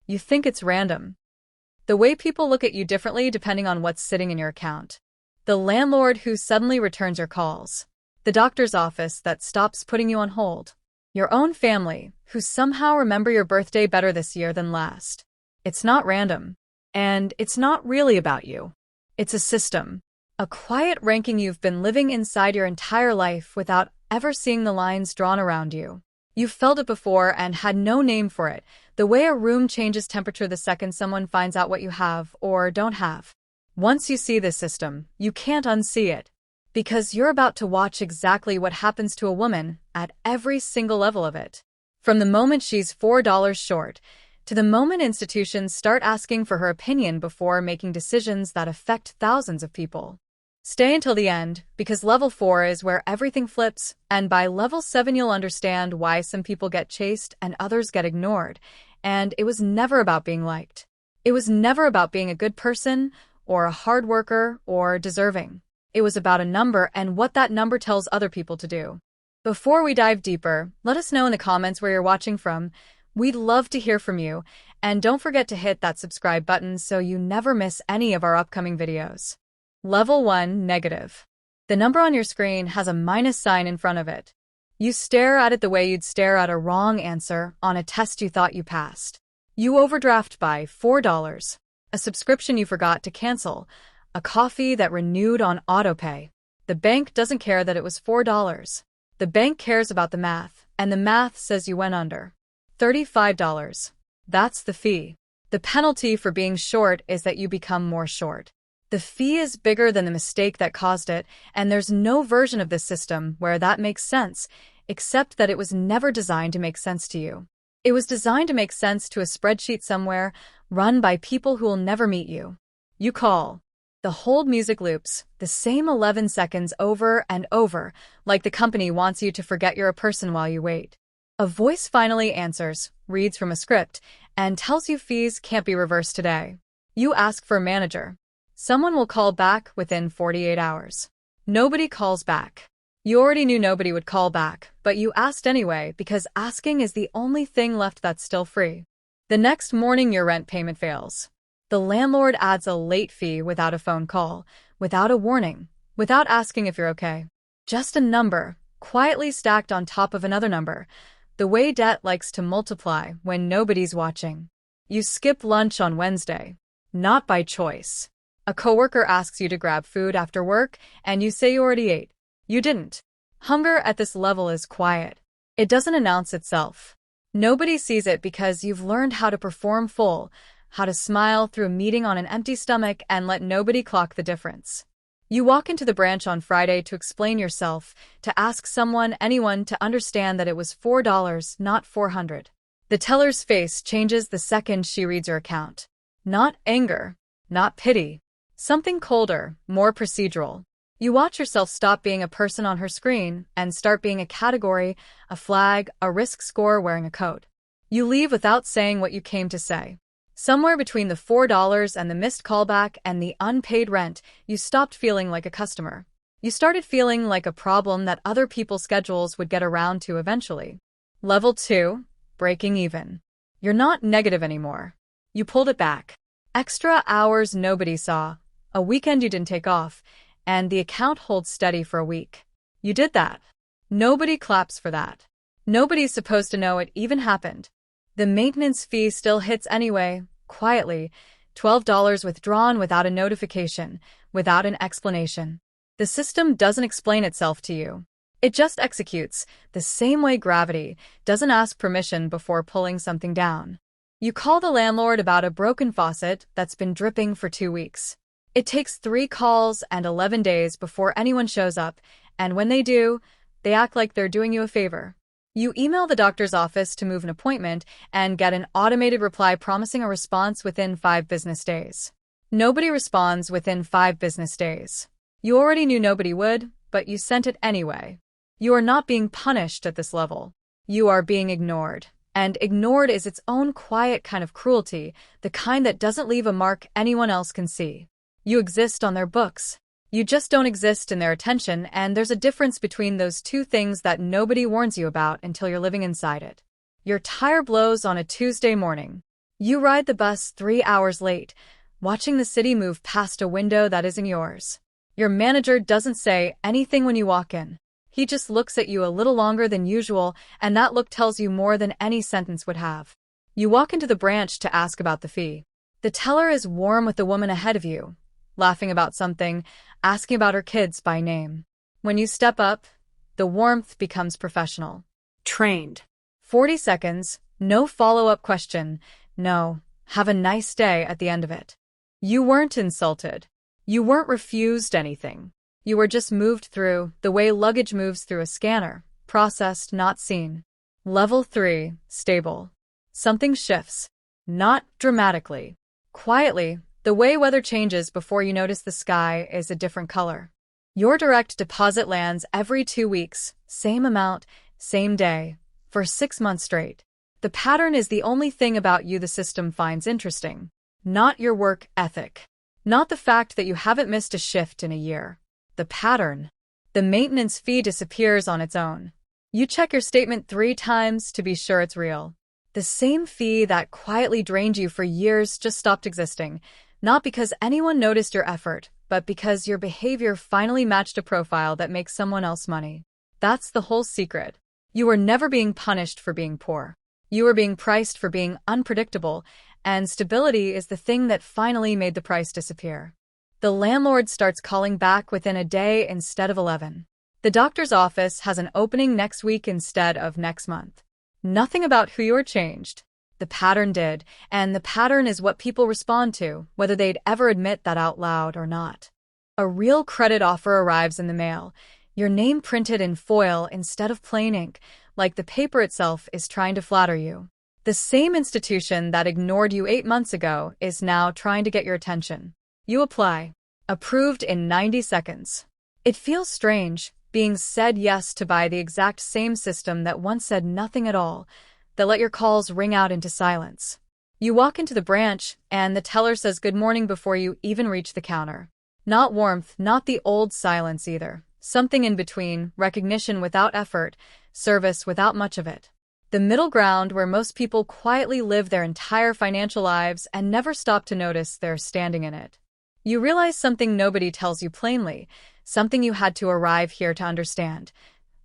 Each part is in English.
You think it's random. The way people look at you differently depending on what's sitting in your account. The landlord who suddenly returns your calls. The doctor's office that stops putting you on hold. Your own family, who somehow remember your birthday better this year than last. It's not random. And it's not really about you. It's a system. A quiet ranking you've been living inside your entire life without ever seeing the lines drawn around you. You've felt it before and had no name for it, the way a room changes temperature the second someone finds out what you have or don't have. Once you see this system, you can't unsee it. Because you're about to watch exactly what happens to a woman at every single level of it. From the moment she's $4 short, to the moment institutions start asking for her opinion before making decisions that affect thousands of people. Stay until the end, because level 4 is where everything flips, and by level 7 you'll understand why some people get chased and others get ignored, and it was never about being liked. It was never about being a good person, or a hard worker, or deserving. It was about a number and what that number tells other people to do. Before we dive deeper, let us know in the comments where you're watching from. We'd love to hear from you, and don't forget to hit that subscribe button so you never miss any of our upcoming videos. Level 1, negative. The number on your screen has a minus sign in front of it. You stare at it the way you'd stare at a wrong answer on a test you thought you passed. You overdraft by $4. A subscription you forgot to cancel. A coffee that renewed on autopay. The bank doesn't care that it was $4. The bank cares about the math, and the math says you went under. $35. That's the fee. The penalty for being short is that you become more short. The fee is bigger than the mistake that caused it, and there's no version of this system where that makes sense, except that it was never designed to make sense to you. It was designed to make sense to a spreadsheet somewhere, run by people who will never meet you. You call. The hold music loops, the same 11 seconds over and over, like the company wants you to forget you're a person while you wait. A voice finally answers, reads from a script, and tells you fees can't be reversed today. You ask for a manager. Someone will call back within 48 hours. Nobody calls back. You already knew nobody would call back, but you asked anyway because asking is the only thing left that's still free. The next morning your rent payment fails. The landlord adds a late fee without a phone call, without a warning, without asking if you're okay. Just a number, quietly stacked on top of another number, the way debt likes to multiply when nobody's watching. You skip lunch on Wednesday. Not by choice. A coworker asks you to grab food after work, and you say you already ate. You didn't. Hunger at this level is quiet. It doesn't announce itself. Nobody sees it because you've learned how to perform full, how to smile through a meeting on an empty stomach and let nobody clock the difference. You walk into the branch on Friday to explain yourself, to ask someone, anyone, to understand that it was $4, not $400. The teller's face changes the second she reads your account. Not anger, not pity. Something colder, more procedural. You watch yourself stop being a person on her screen and start being a category, a flag, a risk score wearing a coat. You leave without saying what you came to say. Somewhere between the $4 and the missed callback and the unpaid rent, you stopped feeling like a customer. You started feeling like a problem that other people's schedules would get around to eventually. Level 2, breaking even. You're not negative anymore. You pulled it back. Extra hours nobody saw. A weekend you didn't take off, and the account holds steady for a week. You did that. Nobody claps for that. Nobody's supposed to know it even happened. The maintenance fee still hits anyway, quietly, $12 withdrawn without a notification, without an explanation. The system doesn't explain itself to you. It just executes, the same way gravity doesn't ask permission before pulling something down. You call the landlord about a broken faucet that's been dripping for 2 weeks. It takes 3 calls and 11 days before anyone shows up, and when they do, they act like they're doing you a favor. You email the doctor's office to move an appointment and get an automated reply promising a response within 5 business days. Nobody responds within 5 business days. You already knew nobody would, but you sent it anyway. You are not being punished at this level. You are being ignored. And ignored is its own quiet kind of cruelty, the kind that doesn't leave a mark anyone else can see. You exist on their books. You just don't exist in their attention, and there's a difference between those two things that nobody warns you about until you're living inside it. Your tire blows on a Tuesday morning. You ride the bus 3 hours late, watching the city move past a window that isn't yours. Your manager doesn't say anything when you walk in. He just looks at you a little longer than usual, and that look tells you more than any sentence would have. You walk into the branch to ask about the fee. The teller is warm with the woman ahead of you, laughing about something, asking about her kids by name. When you step up, the warmth becomes professional. Trained. 40 seconds, no follow-up question, no, have a nice day at the end of it. You weren't insulted. You weren't refused anything. You were just moved through, the way luggage moves through a scanner, processed, not seen. Level 3, stable. Something shifts. Not dramatically. Quietly, the way weather changes before you notice the sky is a different color. Your direct deposit lands every 2 weeks, same amount, same day, for 6 months straight. The pattern is the only thing about you the system finds interesting. Not your work ethic. Not the fact that you haven't missed a shift in a year. The pattern. The maintenance fee disappears on its own. You check your statement 3 times to be sure it's real. The same fee that quietly drained you for years just stopped existing, not because anyone noticed your effort, but because your behavior finally matched a profile that makes someone else money. That's the whole secret. You were never being punished for being poor. You were being priced for being unpredictable, and stability is the thing that finally made the price disappear. The landlord starts calling back within a day instead of 11. The doctor's office has an opening next week instead of next month. Nothing about who you are changed. The pattern did, and the pattern is what people respond to, whether they'd ever admit that out loud or not. A real credit offer arrives in the mail, your name printed in foil instead of plain ink, like the paper itself is trying to flatter you. The same institution that ignored you 8 months ago is now trying to get your attention. You apply. Approved in 90 seconds. It feels strange, being said yes to by the exact same system that once said nothing at all, that let your calls ring out into silence. You walk into the branch, and the teller says good morning before you even reach the counter. Not warmth, not the old silence either. Something in between, recognition without effort, service without much of it. The middle ground where most people quietly live their entire financial lives and never stop to notice they're standing in it. You realize something nobody tells you plainly, something you had to arrive here to understand.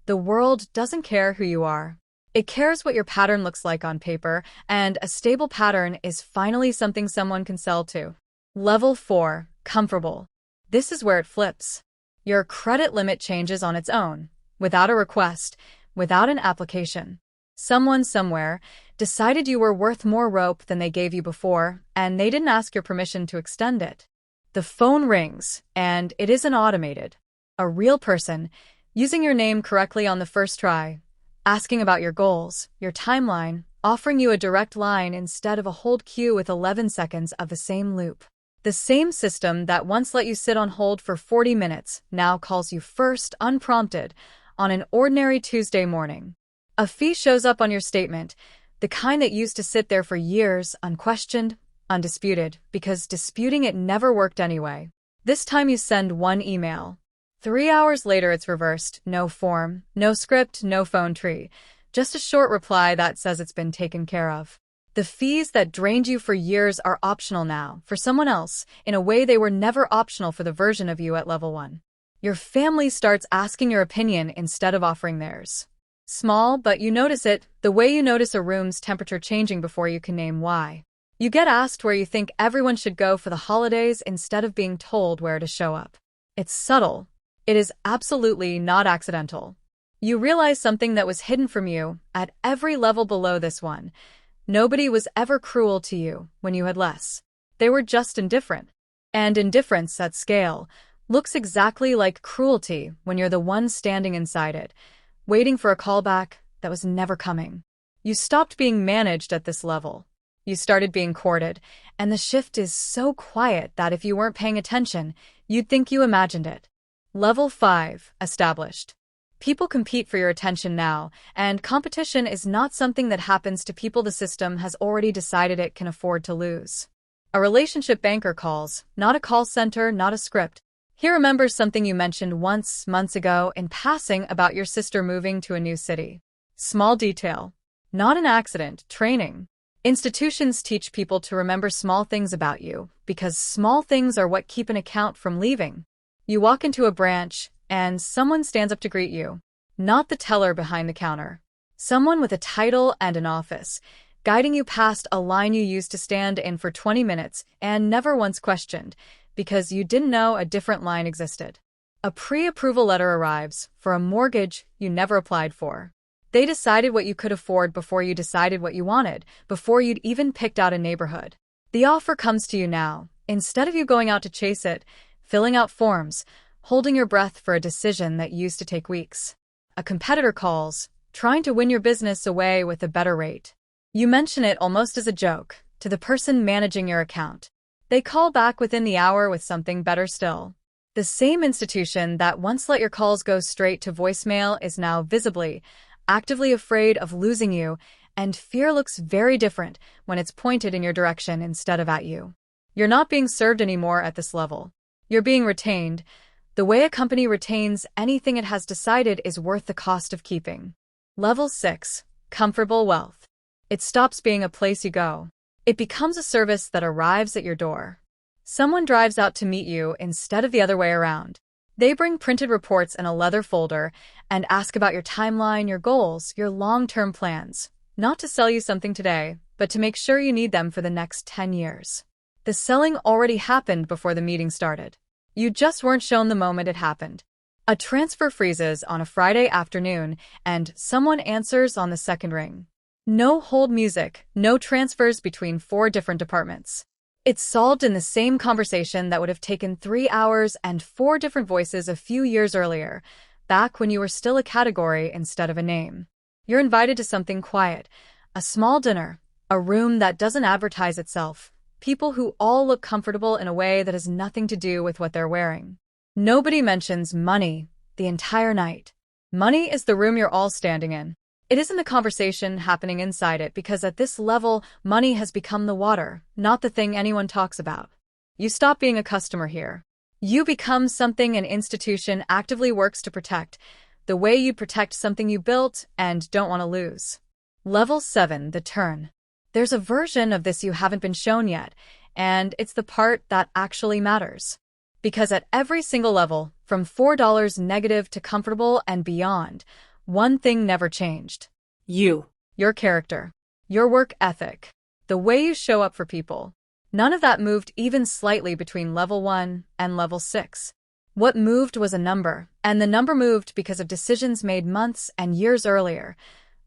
The world doesn't care who you are. It cares what your pattern looks like on paper, and a stable pattern is finally something someone can sell to. Level 4, comfortable. This is where it flips. Your credit limit changes on its own, without a request, without an application. Someone somewhere decided you were worth more rope than they gave you before, and they didn't ask your permission to extend it. The phone rings, and it isn't automated. A real person, using your name correctly on the first try, asking about your goals, your timeline, offering you a direct line instead of a hold queue with 11 seconds of the same loop. The same system that once let you sit on hold for 40 minutes now calls you first, unprompted, on an ordinary Tuesday morning. A fee shows up on your statement, the kind that used to sit there for years, unquestioned, undisputed, because disputing it never worked anyway. This time you send one email. 3 hours later it's reversed, no form, no script, no phone tree, just a short reply that says it's been taken care of. The fees that drained you for years are optional now, for someone else, in a way they were never optional for the version of you at level 1. Your family starts asking your opinion instead of offering theirs. Small, but you notice it, the way you notice a room's temperature changing before you can name why. You get asked where you think everyone should go for the holidays instead of being told where to show up. It's subtle. It is absolutely not accidental. You realize something that was hidden from you at every level below this one. Nobody was ever cruel to you when you had less. They were just indifferent. And indifference at scale looks exactly like cruelty when you're the one standing inside it, waiting for a callback that was never coming. You stopped being managed at this level. You started being courted, and the shift is so quiet that if you weren't paying attention, you'd think you imagined it. Level 5, established. People compete for your attention now, and competition is not something that happens to people the system has already decided it can afford to lose. A relationship banker calls, not a call center, not a script. He remembers something you mentioned once, months ago, in passing about your sister moving to a new city. Small detail. Not an accident, training. Institutions teach people to remember small things about you, because small things are what keep an account from leaving. You walk into a branch, and someone stands up to greet you. Not the teller behind the counter. Someone with a title and an office, guiding you past a line you used to stand in for 20 minutes and never once questioned, because you didn't know a different line existed. A pre-approval letter arrives for a mortgage you never applied for. They decided what you could afford before you decided what you wanted, before you'd even picked out a neighborhood. The offer comes to you now, instead of you going out to chase it, filling out forms, holding your breath for a decision that used to take weeks. A competitor calls, trying to win your business away with a better rate. You mention it almost as a joke to the person managing your account. They call back within the hour with something better still. The same institution that once let your calls go straight to voicemail is now visibly, actively afraid of losing you, and fear looks very different when it's pointed in your direction instead of at you. You're not being served anymore at this level. You're being retained. The way a company retains anything it has decided is worth the cost of keeping. Level 6. Comfortable wealth. It stops being a place you go. It becomes a service that arrives at your door. Someone drives out to meet you instead of the other way around. They bring printed reports in a leather folder and ask about your timeline, your goals, your long-term plans. Not to sell you something today, but to make sure you need them for the next 10 years. The selling already happened before the meeting started. You just weren't shown the moment it happened. A transfer freezes on a Friday afternoon, and someone answers on the second ring. No hold music, no transfers between 4 different departments. It's solved in the same conversation that would have taken 3 hours and 4 different voices a few years earlier, back when you were still a category instead of a name. You're invited to something quiet, a small dinner, a room that doesn't advertise itself, people who all look comfortable in a way that has nothing to do with what they're wearing. Nobody mentions money the entire night. Money is the room you're all standing in. It isn't the conversation happening inside it, because at this level, money has become the water, not the thing anyone talks about. You stop being a customer here. You become something an institution actively works to protect, the way you'd protect something you built and don't want to lose. Level 7. The turn. There's a version of this you haven't been shown yet, and it's the part that actually matters. Because at every single level, from $4 negative to comfortable and beyond, one thing never changed. Your character. Your work ethic. The way you show up for people. None of that moved even slightly between level 1 and level 6. What moved was a number, and the number moved because of decisions made months and years earlier.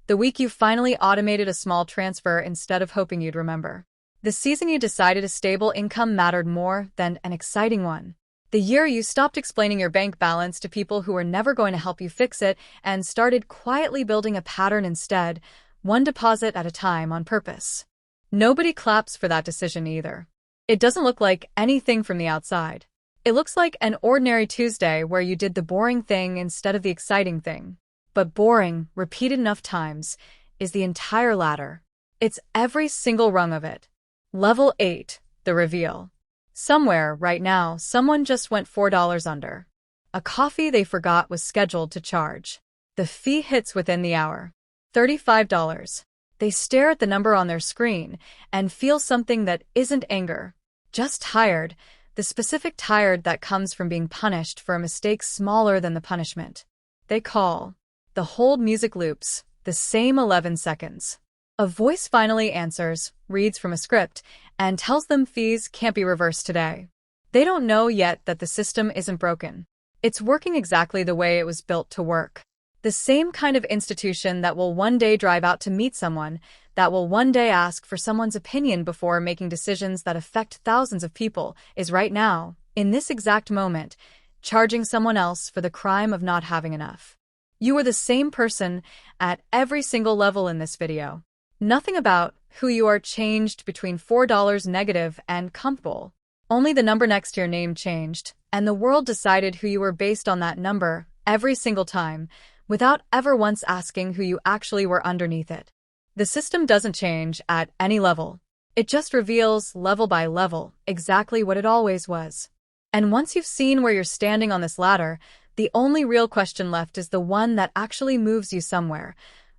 The week you finally automated a small transfer instead of hoping you'd remember. The season you decided a stable income mattered more than an exciting one. The year you stopped explaining your bank balance to people who were never going to help you fix it and started quietly building a pattern instead, one deposit at a time on purpose. Nobody claps for that decision either. It doesn't look like anything from the outside. It looks like an ordinary Tuesday where you did the boring thing instead of the exciting thing. But boring, repeated enough times, is the entire ladder. It's every single rung of it. Level 8. The reveal. Somewhere, right now, someone just went $4 under. A coffee they forgot was scheduled to charge. The fee hits within the hour. $35. They stare at the number on their screen and feel something that isn't anger. Just tired, the specific tired that comes from being punished for a mistake smaller than the punishment. They call. The hold music loops, the same 11 seconds. A voice finally answers, reads from a script, and tells them fees can't be reversed today. They don't know yet that the system isn't broken. It's working exactly the way it was built to work. The same kind of institution that will one day drive out to meet someone, that will one day ask for someone's opinion before making decisions that affect thousands of people, is right now, in this exact moment, charging someone else for the crime of not having enough. You are the same person at every single level in this video. Nothing about who you are changed between $4 negative and comfortable. Only the number next to your name changed, and the world decided who you were based on that number every single time, without ever once asking who you actually were underneath it. The system doesn't change at any level. It just reveals, level by level, exactly what it always was. And once you've seen where you're standing on this ladder, the only real question left is the one that actually moves you somewhere.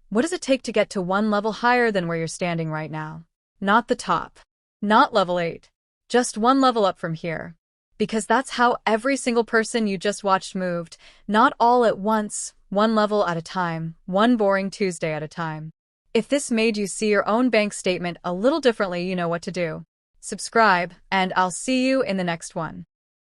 What does it take to get to one level higher than where you're standing right now? not the top, not level 8. Just one level up from here. Because that's how every single person you just watched moved, not all at once, one level at a time, one boring Tuesday at a time. If this made you see your own bank statement a little differently, you know what to do. Subscribe, and I'll see you in the next one.